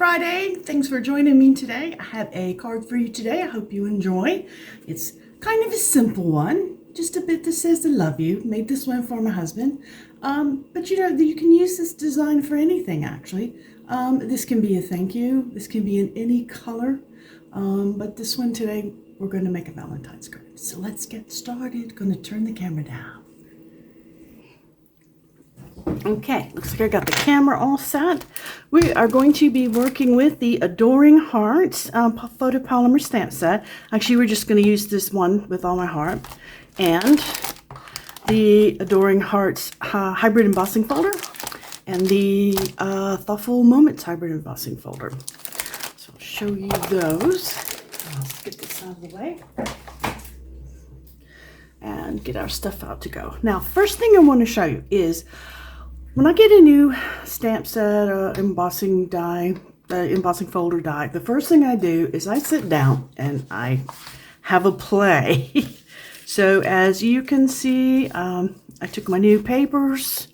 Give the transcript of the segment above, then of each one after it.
Friday. Thanks for joining me today. I have a card for you today. I hope you enjoy. It's kind of a simple one, just a bit that says I love you. Made this one for my husband. But you know, you can use this design for anything actually. This can be a thank you. This can be in any color. But this one today, we're going to make a Valentine's card. So let's get started. Going to turn the camera down. Okay, looks like I got the camera all set. We are going to be working with the Adoring Hearts photopolymer stamp set. Actually, we're just going to use this one with all my heart. And the Adoring Hearts hybrid embossing folder. And the Thoughtful Moments hybrid embossing folder. So I'll show you those. Let's get this out of the way. And get our stuff out to go. Now, first thing I want to show you is when I get a new stamp set, embossing die, embossing folder die, the first thing I do is I sit down and I have a play. So as you can see, I took my new papers,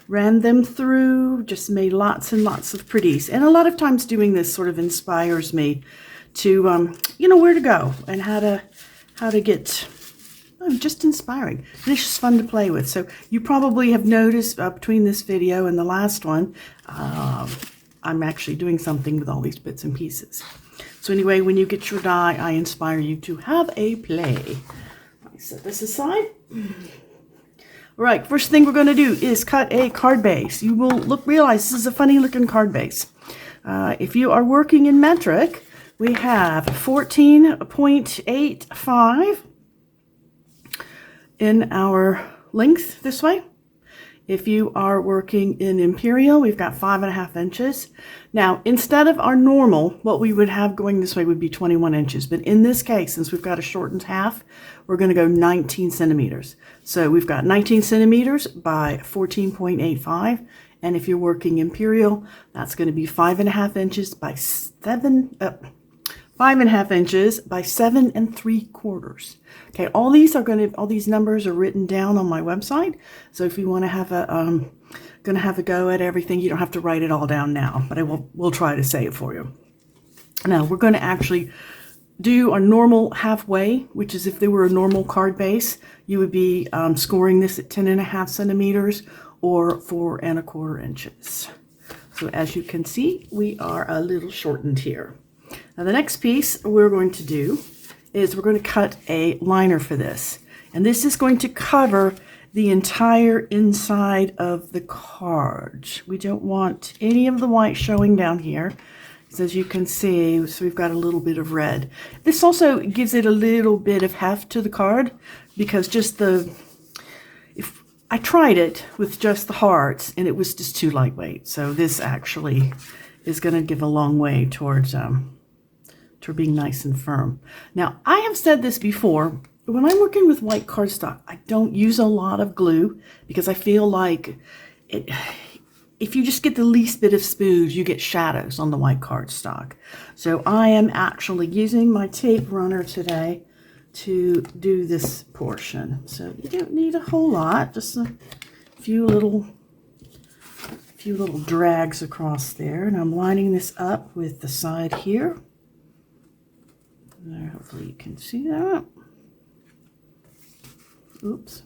ran them through, just made lots and lots of pretties. And a lot of times doing this sort of inspires me to, you know, where to go and how to get... just inspiring, and it's just fun to play with. So you probably have noticed between this video and the last one, I'm actually doing something with all these bits and pieces. So anyway, when you get your die, I inspire you to have a play. Let me set this aside. All right, first thing we're going to do is cut a card base. You will realize this is a funny looking card base. If you are working in metric, we have 14.85 in our length this way. If you are working in imperial, we've got 5.5 inches. Now, instead of our normal, what we would have going this way would be 21 inches. But in this case, since we've got a shortened half, we're going to go 19 centimeters. So we've got 19 centimeters by 14.85. And if you're working imperial, that's going to be 5.5 inches by 5.5 inches by 7 3/4. Okay, all these numbers are written down on my website. So if you want to have a go at everything, you don't have to write it all down now, but we'll try to say it for you. Now we're going to actually do our normal halfway, which is if there were a normal card base, you would be scoring this at 10.5 centimeters or 4 1/4 inches. So as you can see, we are a little shortened here. Now the next piece we're going to do is we're going to cut a liner for this. And this is going to cover the entire inside of the card. We don't want any of the white showing down here. So as you can see, so we've got a little bit of red. This also gives it a little bit of heft to the card because I tried it with just the hearts and it was just too lightweight. So this actually is going to give a long way towards being nice and firm. Now, I have said this before, when I'm working with white cardstock, I don't use a lot of glue because I feel like if you just get the least bit of smooth, you get shadows on the white cardstock. So I am actually using my tape runner today to do this portion. So you don't need a whole lot, just a few little drags across there. And I'm lining this up with the side here. There, hopefully you can see that. Oops.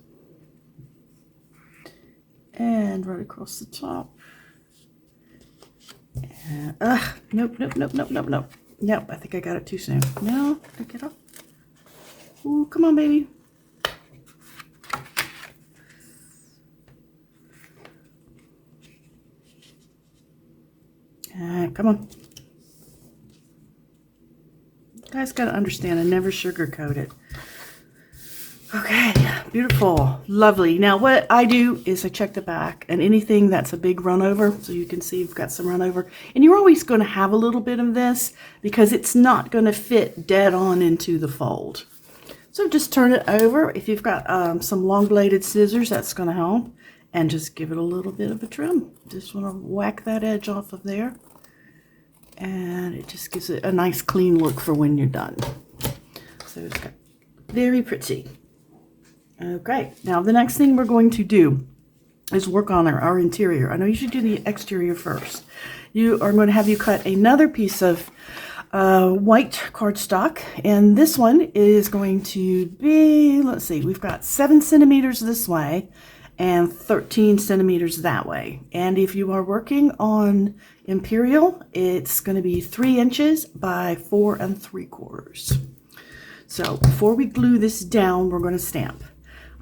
And right across the top. And, nope. Nope, I think I got it too soon. No, did I get off? Ooh, come on, baby. Come on. You guys got to understand, I never sugarcoat it. Okay, beautiful, lovely. Now what I do is I check the back and anything that's a big run over, so you can see you've got some run over. And you're always going to have a little bit of this because it's not going to fit dead on into the fold. So just turn it over. If you've got some long bladed scissors, that's going to help. And just give it a little bit of a trim. Just want to whack that edge off of there. And it just gives it a nice clean look for when you're done. So it's got very pretty. Okay, now the next thing we're going to do is work on our interior. I know you should do the exterior first. you are going to have you cut another piece of white cardstock, and this one is going to be, let's see, we've got 7 centimeters this way and 13 centimeters that way. And if you are working on Imperial, it's going to be 3 inches by 4 3/4. So before we glue this down, we're going to stamp.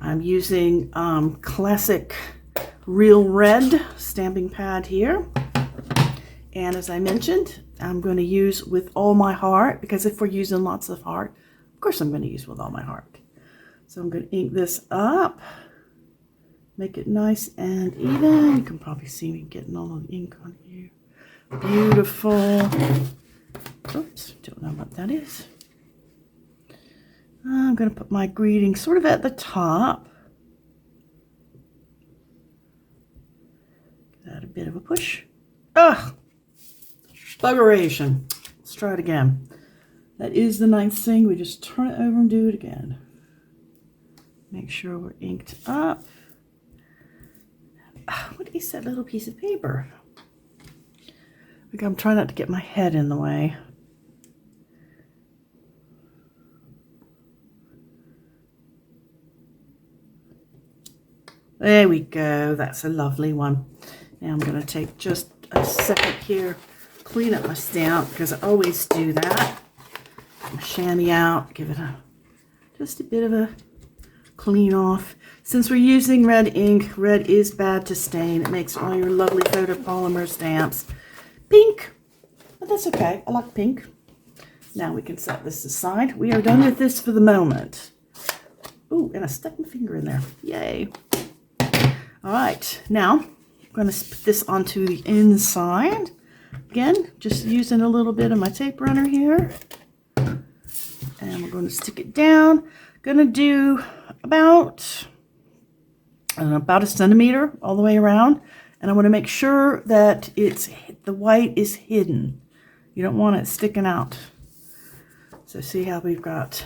I'm using classic Real Red stamping pad here. And as I mentioned, I'm going to use With All My Heart, because if we're using lots of heart, of course I'm going to use With All My Heart. So I'm going to ink this up. Make it nice and even. You can probably see me getting all the ink on here. Beautiful. Oops, don't know what that is. I'm going to put my greeting sort of at the top. Give that a bit of a push. Ugh! Buggeration. Let's try it again. That is the nice thing. We just turn it over and do it again. Make sure we're inked up. What is that little piece of paper? I'm trying not to get my head in the way. There we go. That's a lovely one. Now I'm going to take just a second here, clean up my stamp, because I always do that. Get my chamois out, give it just a bit of a clean off. Since we're using red ink, red is bad to stain. It makes all your lovely photopolymer stamps pink, but that's okay. I like pink. Now we can set this aside. We are done with this for the moment. Ooh, and I stuck my finger in there. Yay. All right, now I'm going to put this onto the inside. Again, just using a little bit of my tape runner here. And we're going to stick it down. Going to do about a centimeter all the way around, and I want to make sure that the white is hidden. You don't want it sticking out. So see how we've got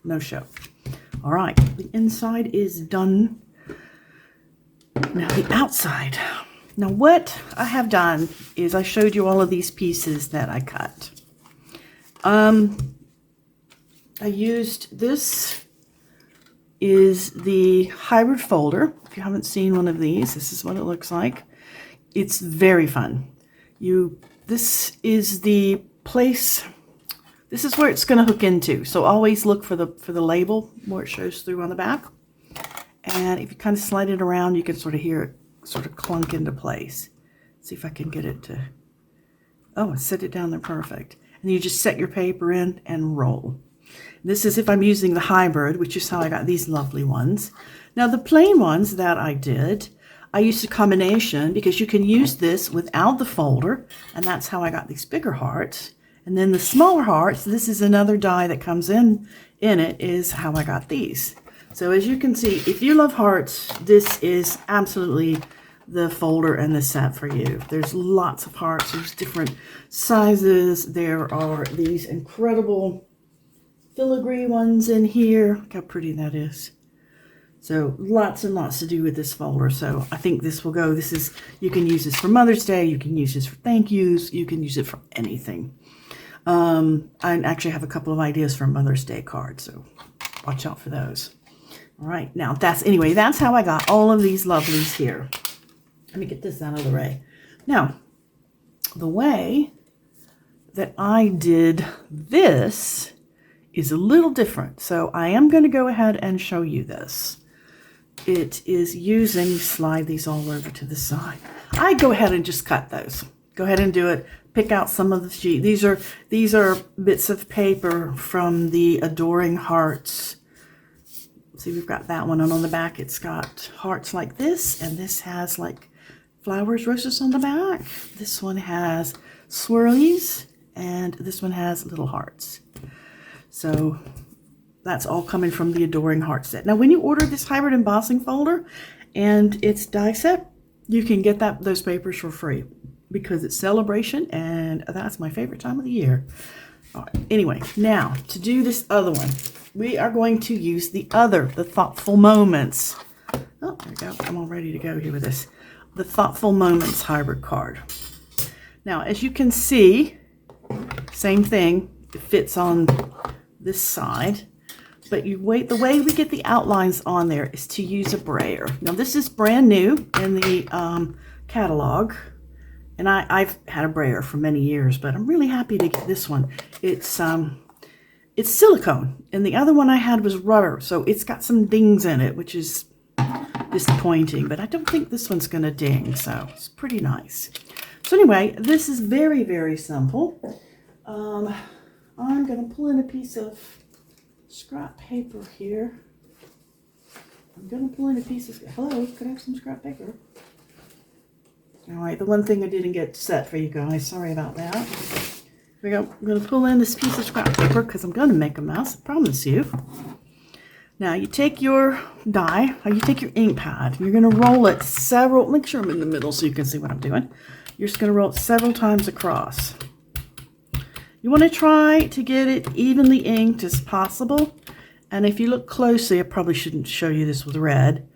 no show. All right, the inside is done. Now the outside. Now what I have done is I showed you all of these pieces that I cut. I used this is the hybrid folder. If you haven't seen one of these, this is what it looks like. It's very fun. This is the place. This is where it's going to hook into. So always look for the label where it shows through on the back. And if you kind of slide it around, you can sort of hear it sort of clunk into place. See if I can get it to. Oh, I set it down there perfect. And you just set your paper in and roll. This is if I'm using the hybrid, which is how I got these lovely ones. Now the plain ones that I did, I used a combination because you can use this without the folder, and that's how I got these bigger hearts. And then the smaller hearts, this is another die that comes in it, is how I got these. So as you can see, if you love hearts, this is absolutely the folder and the set for you. There's lots of hearts, there's different sizes. There are these incredible filigree ones in here. Look how pretty that is. So lots and lots to do with this folder. So I think this will go. You can use this for Mother's Day. You can use this for thank yous. You can use it for anything. I actually have a couple of ideas for Mother's Day cards, so watch out for those. All right, now that's how I got all of these lovelies here. Let me get this out of the way. Now, the way that I did this is a little different. So I am going to go ahead and show you this. It is using, slide these all over to the side. I go ahead and just cut those. Go ahead and do it. Pick out some of the sheet. These are bits of paper from the Adoring Hearts. See, we've got that one, and on the back it's got hearts like this, and this has like flowers, roses on the back. This one has swirlies, and this one has little hearts. So that's all coming from the Adoring Hearts set. Now, when you order this hybrid embossing folder and it's die set, you can get those papers for free because it's celebration, and that's my favorite time of the year. All right, anyway, now to do this other one, we are going to use the Thoughtful Moments. Oh, there we go. I'm all ready to go here with this. The Thoughtful Moments hybrid card. Now, as you can see, same thing, it fits on this side, but the way we get the outlines on there is to use a brayer. Now, this is brand new in the catalog, and I've had a brayer for many years, but I'm really happy to get this one. It's silicone, and the other one I had was rubber, so it's got some dings in it, which is disappointing, but I don't think this one's going to ding, so it's pretty nice. So anyway, this is very, very simple. I'm going to pull in a piece of scrap paper here. Hello, could I have some scrap paper? All right, the one thing I didn't get set for you guys, sorry about that. Here we go. I'm going to pull in this piece of scrap paper because I'm going to make a mess, I promise you. Now you take your die, or you take your ink pad, you're going to roll it make sure I'm in the middle so you can see what I'm doing. You're just going to roll it several times across. You want to try to get it evenly inked as possible. And if you look closely, I probably shouldn't show you this with red,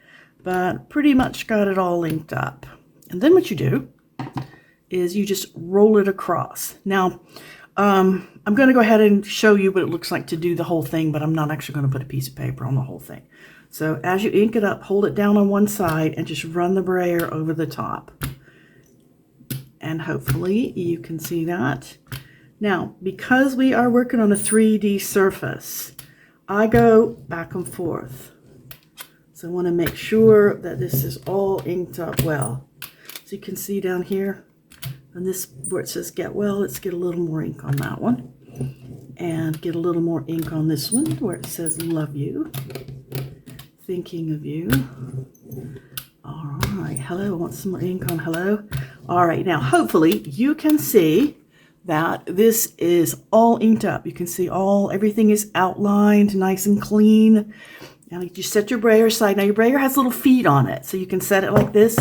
but pretty much got it all inked up. And then what you do is you just roll it across. Now, I'm going to go ahead and show you what it looks like to do the whole thing, but I'm not actually going to put a piece of paper on the whole thing. So as you ink it up, hold it down on one side and just run the brayer over the top. And hopefully you can see that. Now, because we are working on a 3D surface, I go back and forth. So I want to make sure that this is all inked up well. So you can see down here, and this where it says get well, let's get a little more ink on that one. And get a little more ink on this one where it says love you, thinking of you. All right, hello, I want some more ink on hello. All right, now hopefully you can see that this is all inked up. You can see everything is outlined nice and clean. Now you set your brayer aside. Now your brayer has little feet on it, so you can set it like this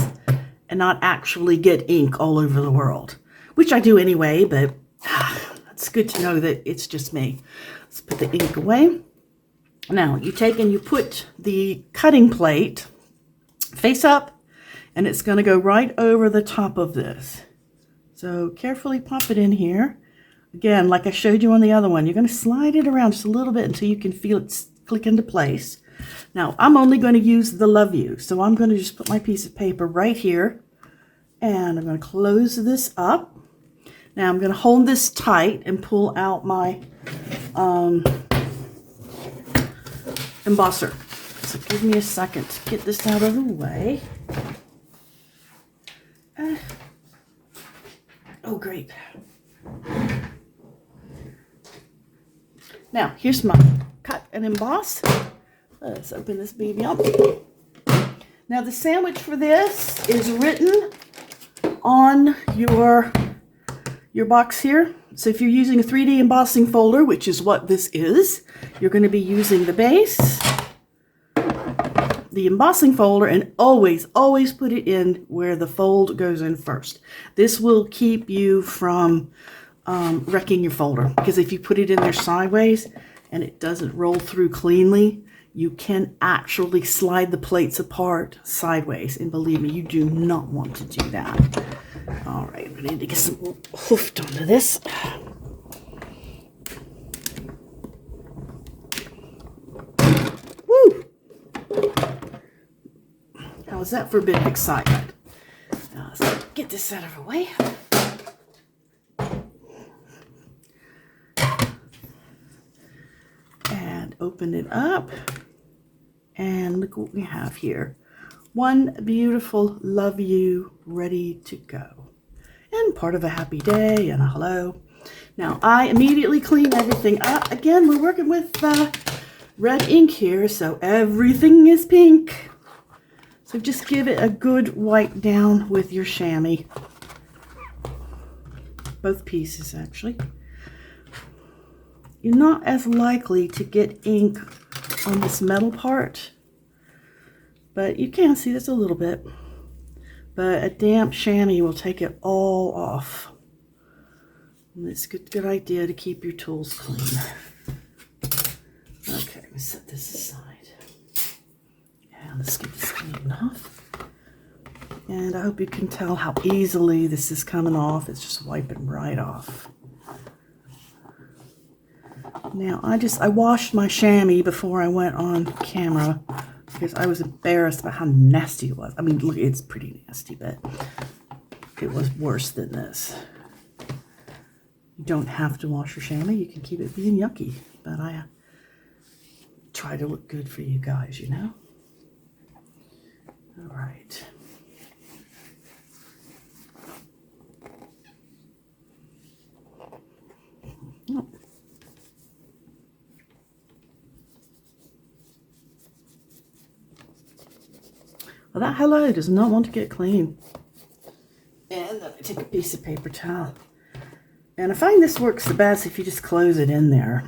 and not actually get ink all over the world, which I do anyway, but it's good to know that it's just me. Let's put the ink away. Now you take and you put the cutting plate face up, and it's going to go right over the top of this. So carefully pop it in here. Again, like I showed you on the other one, you're going to slide it around just a little bit until you can feel it click into place. Now, I'm only going to use the love you, so I'm going to just put my piece of paper right here, and I'm going to close this up. Now, I'm going to hold this tight and pull out my embosser. So give me a second to get this out of the way. Oh, great. Now, here's my cut and emboss. Let's open this baby up. Now, the sandwich for this is written on your box here. So if you're using a 3D embossing folder, which is what this is, you're going to be using the base, the embossing folder, and always put it in where the fold goes in first. This will keep you from wrecking your folder, because if you put it in there sideways and it doesn't roll through cleanly, you can actually slide the plates apart sideways, and believe me, you do not want to do that. All right, we need to get some hooft onto this. Woo! How is that for a bit of excitement? Now let's get this out of the way. And open it up. And look what we have here. One beautiful love you ready to go. And part of a happy day and a hello. Now I immediately clean everything up. Again, we're working with red ink here, so everything is pink. So just give it a good wipe down with your chamois. Both pieces, actually. You're not as likely to get ink on this metal part, but you can see this a little bit. But a damp chamois will take it all off. And it's a good idea to keep your tools clean. Okay, let's set this aside. And let's get this cleaned off. And I hope you can tell how easily this is coming off. It's just wiping right off. Now, I washed my chamois before I went on camera because I was embarrassed about how nasty it was. I mean, look, it's pretty nasty, but it was worse than this. You don't have to wash your chamois. You can keep it being yucky, but I try to look good for you guys, you know? All right. Oh. Well, that hello does not want to get clean. And then I take a piece of paper towel. And I find this works the best if you just close it in there.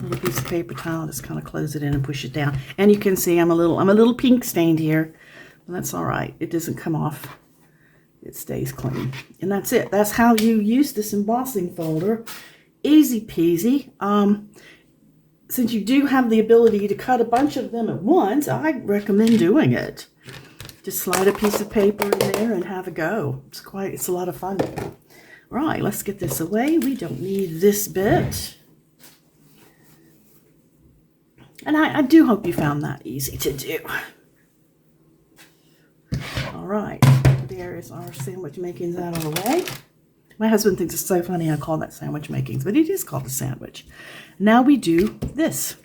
With a piece of paper towel, just kind of close it in and push it down. And you can see I'm a little pink stained here. But that's all right. It doesn't come off. It stays clean. And that's it. That's how you use this embossing folder. Easy peasy. Since you do have the ability to cut a bunch of them at once, I recommend doing it. Just slide a piece of paper in there and have a go. It's a lot of fun. Right, let's get this away. We don't need this bit. And I do hope you found that easy to do. All right, there is our sandwich makings out of the way. My husband thinks it's so funny I call that sandwich makings, but it is called a sandwich. Now we do this.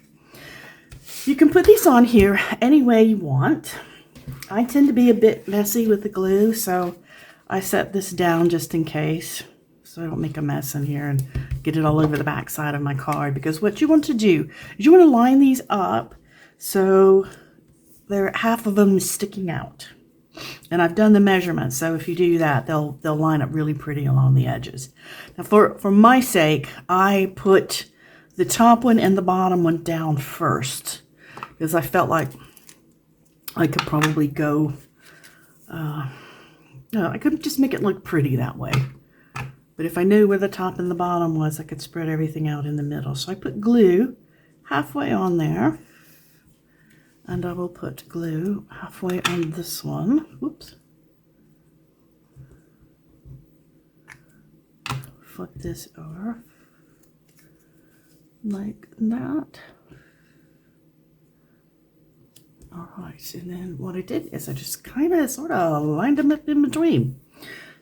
You can put these on here any way you want. I tend to be a bit messy with the glue, so I set this down just in case, so I don't make a mess in here and get it all over the back side of my card. Because what you want to do is you want to line these up so half of them is sticking out. And I've done the measurements, so if you do that, they'll line up really pretty along the edges. Now, for my sake, I put the top one and the bottom one down first because I felt like I could probably go, I could just make it look pretty that way. But if I knew where the top and the bottom was, I could spread everything out in the middle. So I put glue halfway on there. And I will put glue halfway on this one. Whoops. Flip this over like that. All right, and then what I did is I just kind of sort of lined them up in between.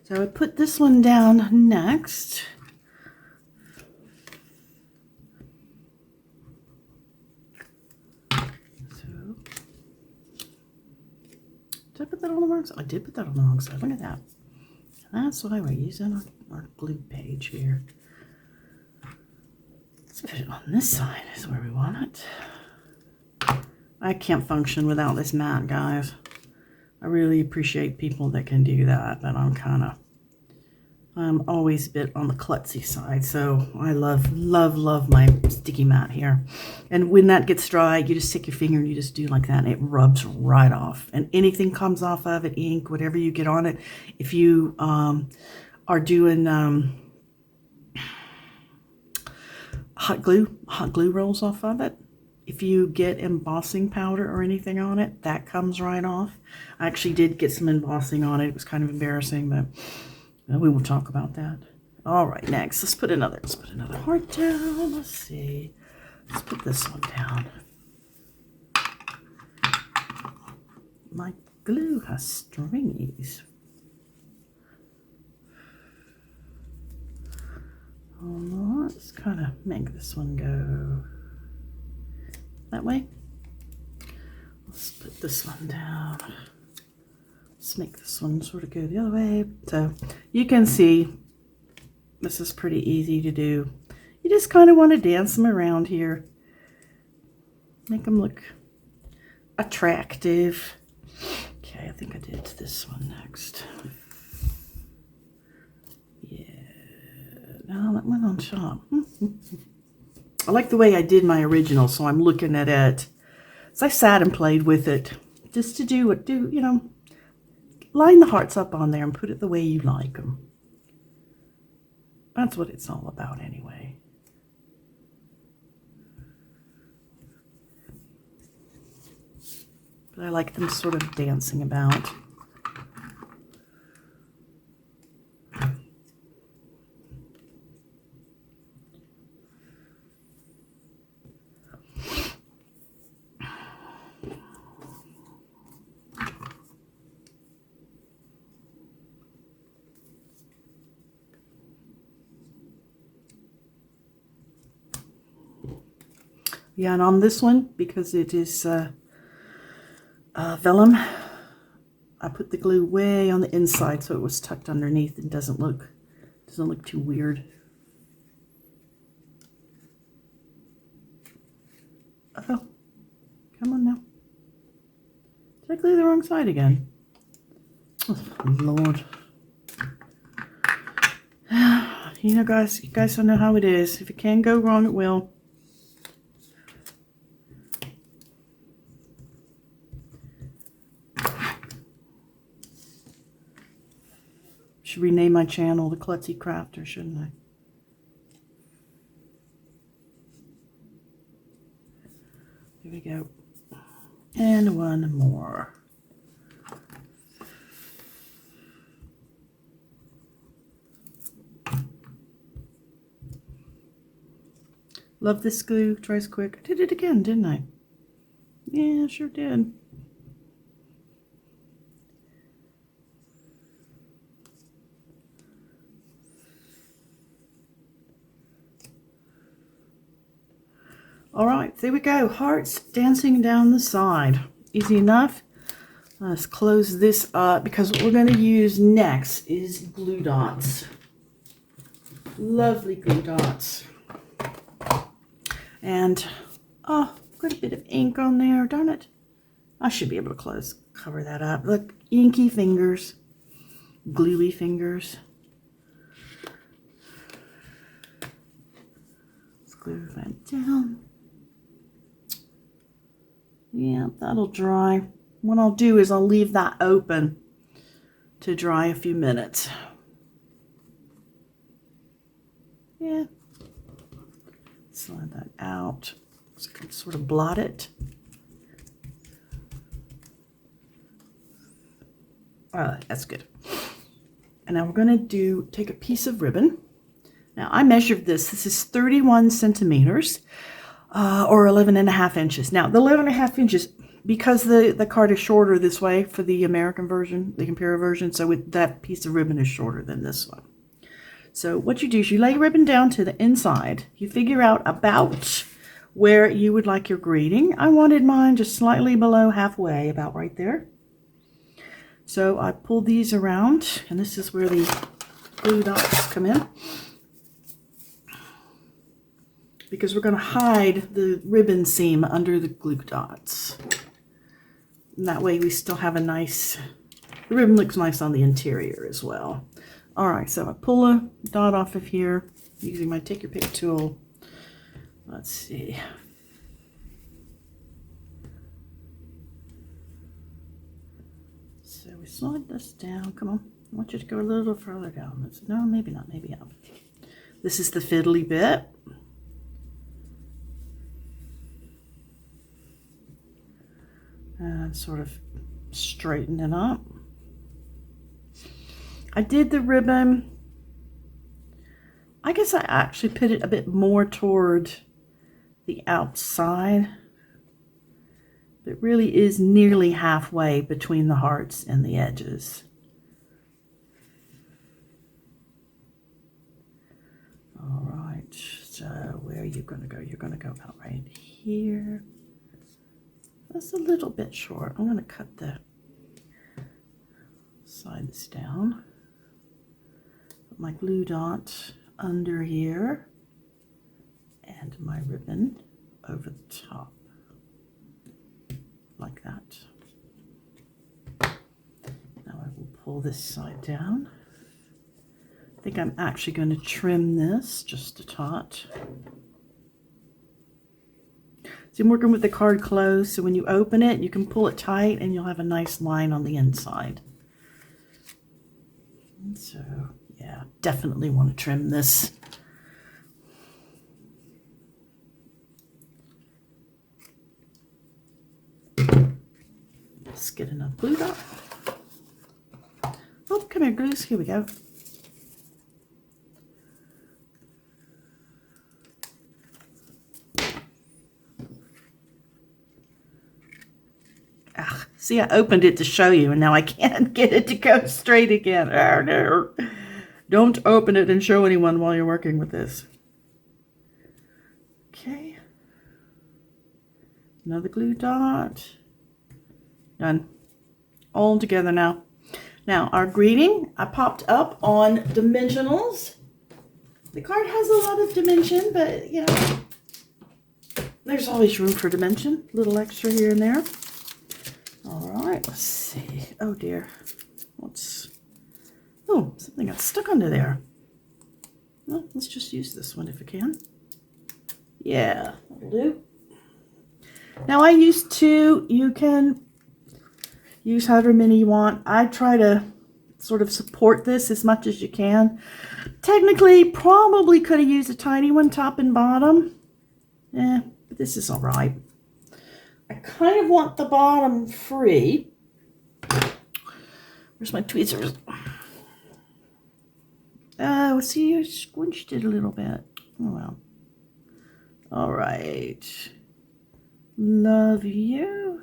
So I put this one down next. So, did I put that on the wrong side? I did put that on the wrong side. Look at that. That's why we're using our glue page here. Let's put it on this side is where we want it. I can't function without this mat, guys. I really appreciate people that can do that, but I'm always a bit on the klutzy side, so I love my sticky mat here. And when that gets dry, you just stick your finger and you just do like that, and it rubs right off. And anything comes off of it, ink, whatever you get on it, if you are doing hot glue rolls off of it, if you get embossing powder or anything on it, that comes right off. I actually did get some embossing on it. It was kind of embarrassing, but we will talk about that. All right, next, let's put another heart down. Let's see. Let's put this one down. My glue has stringies. Let's kind of make this one go that way. Let's put this one down. Let's make this one sort of go the other way. So you can see this is pretty easy to do. You just kind of want to dance them around here. Make them look attractive. Okay, I think I did this one next. Yeah, no, that went on top. I like the way I did my original, so I'm looking at it. So I sat and played with it just to you know, line the hearts up on there and put it the way you like them. That's what it's all about anyway. But I like them sort of dancing about. Yeah, and on this one, because it is vellum, I put the glue way on the inside so it was tucked underneath and doesn't look too weird. Oh, come on now. Did I glue the wrong side again? Oh, Lord. You know, guys, you guys don't know how it is. If it can go wrong, it will. Should rename my channel the Klutzy Crafter, shouldn't I? Here we go. And one more. Love this glue, dries quick. I did it again, didn't I? Yeah, sure did. All right, there we go. Hearts dancing down the side. Easy enough. Let's close this up because what we're going to use next is glue dots. Lovely glue dots. And, oh, got a bit of ink on there, darn it. I should be able to cover that up. Look, inky fingers, gluey fingers. Let's glue that down. Yeah, that'll dry. What I'll do is I'll leave that open to dry a few minutes. Yeah. Slide that out so I can sort of blot it. All right, that's good. And now we're going to take a piece of ribbon. Now I measured this. This is 31 centimeters or 11.5 inches. Now the 11.5 inches, because the card is shorter this way for the American version, the Imperial version, so that piece of ribbon is shorter than this one. So what you do is you lay ribbon down to the inside. You figure out about where you would like your greeting. I wanted mine just slightly below halfway, about right there. So I pull these around, and this is where the glue dots come in. Because we're going to hide the ribbon seam under the glue dots. And that way we still have a nice, the ribbon looks nice on the interior as well. All right, so I pull a dot off of here using my take your pick tool. Let's see. So we slide this down. Come on, I want you to go a little further down. No, maybe not, maybe up. This is the fiddly bit. And sort of straighten it up. I did the ribbon, I guess I actually put it a bit more toward the outside. It really is nearly halfway between the hearts and the edges. All right, so where are you going to go? You're going to go about right here. That's a little bit short. I'm going to cut the sides down. Put my glue dot under here and my ribbon over the top like that. Now I will pull this side down. I think I'm actually going to trim this just a tot. So I'm working with the card closed, so when you open it, you can pull it tight and you'll have a nice line on the inside. And so, yeah, definitely want to trim this. Let's get enough glue dot. Oh, come here, Goose. Here we go. Ah, see, I opened it to show you, and now I can't get it to go straight again. Oh, no. Don't open it and show anyone while you're working with this. Okay. Another glue dot. Done. All together now. Now, our greeting, I popped up on dimensionals. The card has a lot of dimension, but, you know, there's always room for dimension. A little extra here and there. All right, let's see. Oh, dear. Oh, something got stuck under there. Well, let's just use this one if we can. Yeah, that'll do. Now, I used two. You can use however many you want. I try to sort of support this as much as you can. Technically, probably could have used a tiny one, top and bottom. But this is all right. I kind of want the bottom free. Where's my tweezers? See, I squinched it a little bit. Oh, well. All right. Love you.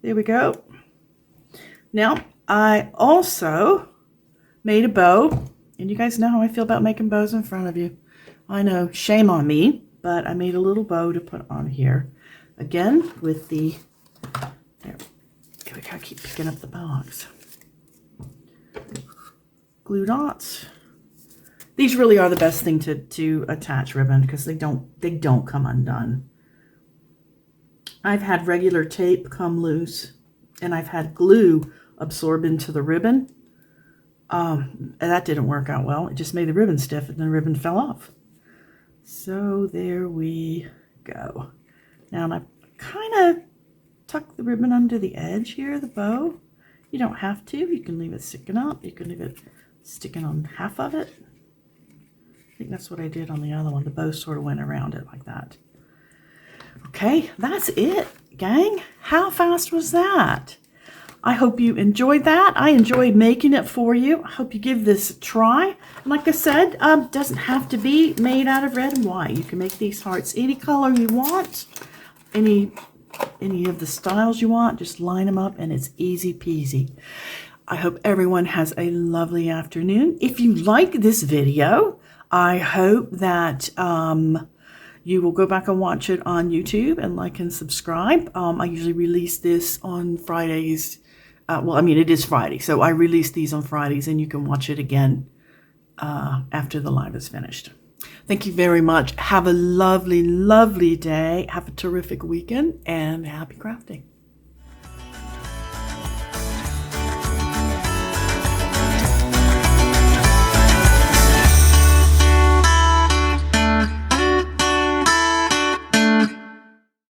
There we go. Now, I also made a bow. And you guys know how I feel about making bows in front of you. I know, shame on me. But I made a little bow to put on here. Again, with the... There. Okay, we gotta keep picking up the box. Glue dots. These really are the best thing to attach ribbon because they don't come undone. I've had regular tape come loose, and I've had glue absorb into the ribbon. And that didn't work out well. It just made the ribbon stiff, and the ribbon fell off. So there we go. Now I kind of tuck the ribbon under the edge here, the bow. You don't have to. You can leave it sticking up. You can leave it sticking on half of it. I think that's what I did on the other one. The bow sort of went around it like that. Okay, that's it, gang. How fast was that? I hope you enjoyed that. I enjoyed making it for you. I hope you give this a try. Like I said, doesn't have to be made out of red and white. You can make these hearts any color you want, any of the styles you want. Just line them up and it's easy peasy. I hope everyone has a lovely afternoon. If you like this video, I hope that you will go back and watch it on YouTube and like and subscribe. I usually release this on Fridays. Well, I mean, it is Friday, so I release these on Fridays, and you can watch it again after the live is finished. Thank you very much. Have a lovely, lovely day. Have a terrific weekend, and happy crafting.